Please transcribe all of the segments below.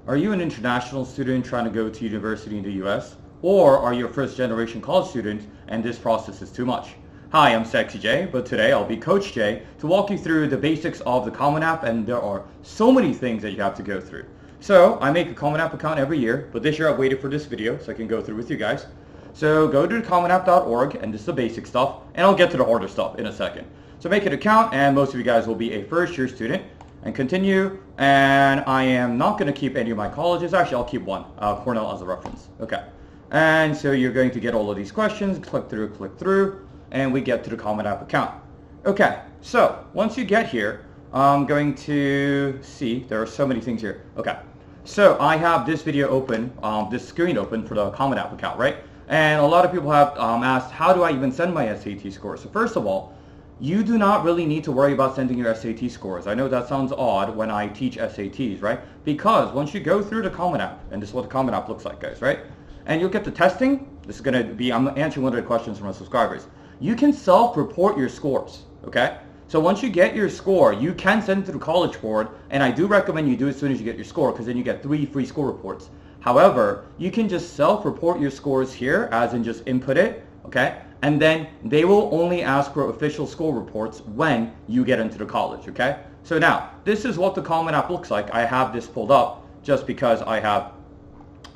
Are you an international student trying to go to university in the US? Or are you a first generation college student and this process is too much? Hi, I'm Sexy J, but today I'll be Coach J to walk you through the basics of the Common App, and there are so many things that you have to go through. So I make a Common App account every year, but this year I've waited for this video so I can go through with you guys. So go to commonapp.org, and this is the basic stuff, and I'll get to the harder stuff in a second. So make an account, and most of you guys will be a first year student. And continue, and I am not going to keep any of my colleges. Actually, I'll keep one, Cornell as a reference. Okay. And so you're going to get all of these questions, click through, and we get to the Common App account. Okay, so once you get here, I'm going to see, there are so many things here. Okay, so I have this video open, this screen open for the Common App account, right? And a lot of people have asked, how do I even send my SAT score? So first of all, you do not really need to worry about sending your SAT scores. I know that sounds odd when I teach SATs, right? Because once you go through the Common App, and this is what the Common App looks like, guys, right? And you'll get the testing. This is going to be, I'm answering one of the questions from our subscribers. You can self-report your scores, okay? So once you get your score, you can send it to the College Board, and I do recommend you do it as soon as you get your score, because then you get 3 free score reports. However, you can just self-report your scores here, as in just input it, okay? And then they will only ask for official score reports when you get into the college, okay? So now, this is what the Common App looks like. I have this pulled up just because I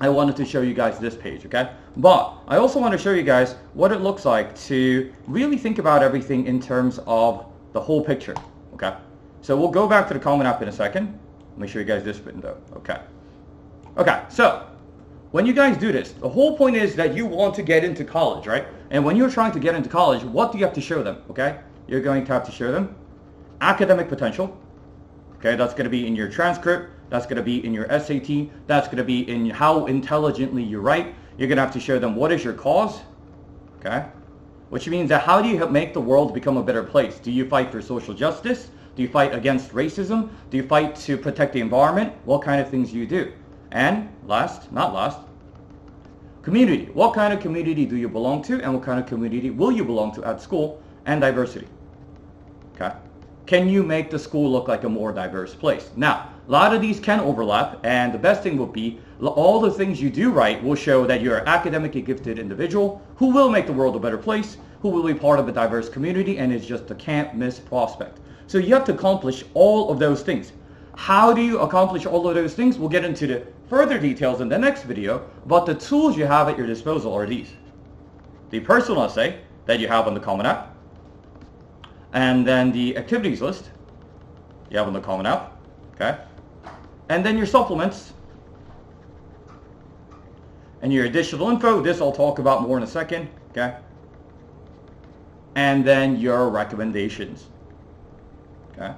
wanted to show you guys this page, okay? But I also want to show you guys what it looks like to really think about everything in terms of the whole picture, okay? So we'll go back to the Common App in a second. Let me show you guys this window, okay? Okay, so when you guys do this, the whole point is that you want to get into college, right? And when you're trying to get into college, what do you have to show them, okay? You're going to have to show them academic potential, okay? That's going to be in your transcript. That's going to be in your SAT. That's going to be in how intelligently you write. You're going to have to show them what is your cause, okay? Which means that how do you make the world become a better place? Do you fight for social justice? Do you fight against racism? Do you fight to protect the environment? What kind of things do you do? And last, not last, community. What kind of community do you belong to, and what kind of community will you belong to at school? And diversity. Okay? Can you make the school look like a more diverse place? Now, a lot of these can overlap, and the best thing will be all the things you do right will show that you're an academically gifted individual who will make the world a better place, who will be part of a diverse community, and is just a can't miss prospect. So you have to accomplish all of those things. How do you accomplish all of those things? We'll get into the further details in the next video, but the tools you have at your disposal are these. The personal essay that you have on the Common App, and then the activities list you have on the Common App, okay? And then your supplements, and your additional info. This I'll talk about more in a second, okay? And then your recommendations, okay?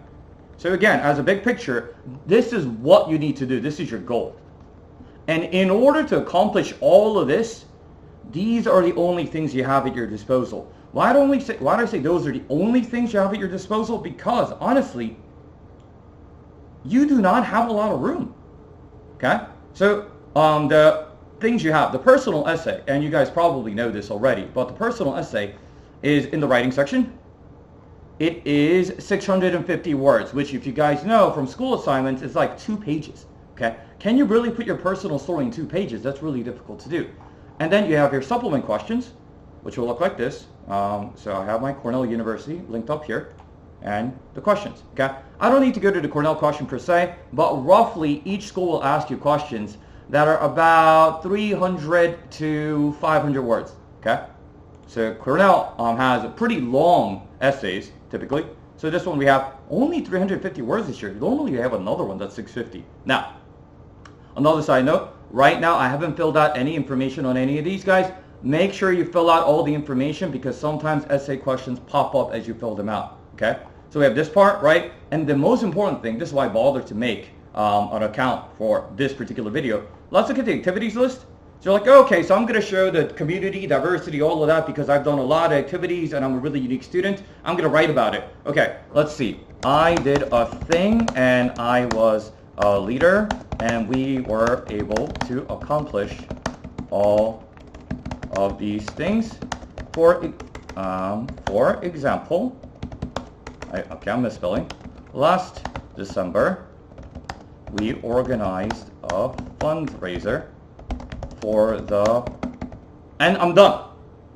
So again, as a big picture, this is what you need to do. This is your goal. And in order to accomplish all of this, these are the only things you have at your disposal. Why do I say those are the only things you have at your disposal? Because honestly, you do not have a lot of room. Okay? So the things you have, the personal essay, and you guys probably know this already, but the personal essay is in the writing section. It is 650 words, which if you guys know from school assignments, is like 2 pages, okay? Can you really put your personal story in 2 pages? That's really difficult to do. And then you have your supplement questions, which will look like this. So I have my Cornell University linked up here, and the questions, okay? I don't need to go to the Cornell question per se, but roughly each school will ask you questions that are about 300 to 500 words, okay? So Cornell has a pretty long essays, typically. So this one we have only 350 words this year. Normally we have another one that's 650. Now, another side note, right now I haven't filled out any information on any of these guys. Make sure you fill out all the information because sometimes essay questions pop up as you fill them out, okay? So we have this part, right? And the most important thing, this is why I bothered to make an account for this particular video. Let's look at the activities list. So you're like, okay, so I'm going to show the community, diversity, all of that because I've done a lot of activities and I'm a really unique student. I'm going to write about it. Okay, let's see. I did a thing and I was a leader and we were able to accomplish all of these things. For example, I'm misspelling. Last December, we organized a fundraiser for the, and I'm done.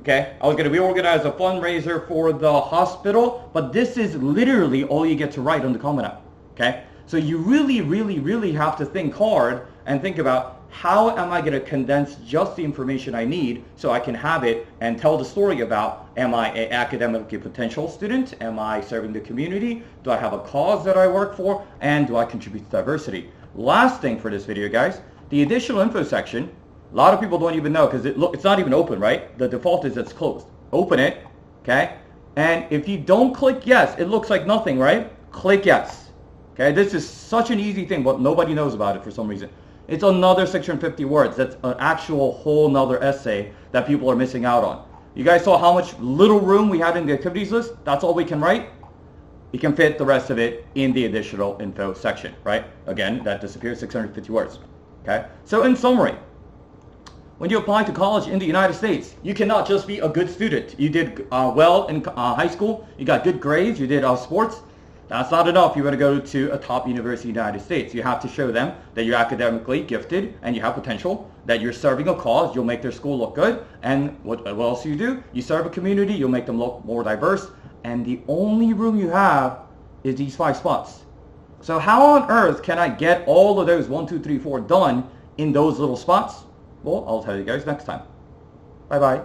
Okay, I was going to reorganize a fundraiser for the hospital, but this is literally all you get to write on the Comment App. Okay, so you really have to think hard and think about, how am I going to condense just the information I need so I can have it and tell the story about, am I an academically potential student? Am I serving the community? Do I have a cause that I work for? And do I contribute to diversity? Last thing for this video, guys, the additional info section, a lot of people don't even know because it's not even open, right? The default is it's closed. Open it, okay? And if you don't click yes, it looks like nothing, right? Click yes. Okay, this is such an easy thing, but nobody knows about it for some reason. It's another 650 words. That's an actual whole nother essay that people are missing out on. You guys saw how much little room we had in the activities list? That's all we can write. We can fit the rest of it in the additional info section, right? Again, that disappears, 650 words. Okay, so in summary, when you apply to college in the United States, you cannot just be a good student. You did well in high school, you got good grades, you did sports. That's not enough. You want to go to a top university in the United States. You have to show them that you're academically gifted and you have potential, that you're serving a cause, you'll make their school look good, and what else you do? You serve a community, you'll make them look more diverse, and the only room you have is these 5 spots. So how on earth can I get all of those 1, 2, 3, 4 done in those little spots? Well, I'll tell you guys next time. Bye-bye.